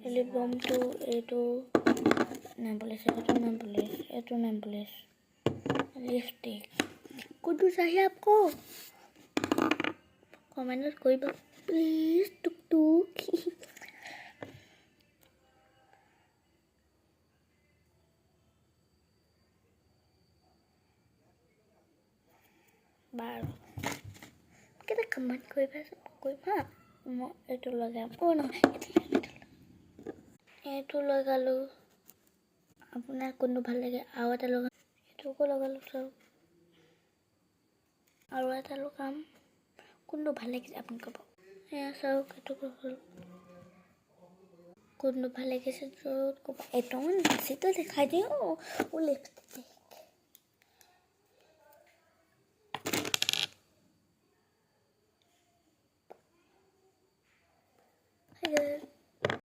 lip বামটো এইটো nail polish, এইটো nail polish, এইটো নেল পলিচ, লিপষ্টিক কোনটো चाहिए आपको কমেন্টত কৰিবা প্লিজ টুক টুক বাৰু কেনে কমেন্ট কৰিবা মই এইটো লগাম নহয় এইটো লগালো আপোনাৰ কোনটো ভাল লাগে আৰু এটা লগাম এইটোকো লগালো চব আৰু এটা লগাম কোনটো ভাল লাগিছে আপুনি ক'ব এয়া চাওক এইটো হ'ল কোনটো ভাল লাগিছে ক'ব এইটো বেছিটো দেখাই দিওঁ লিপষ্টিক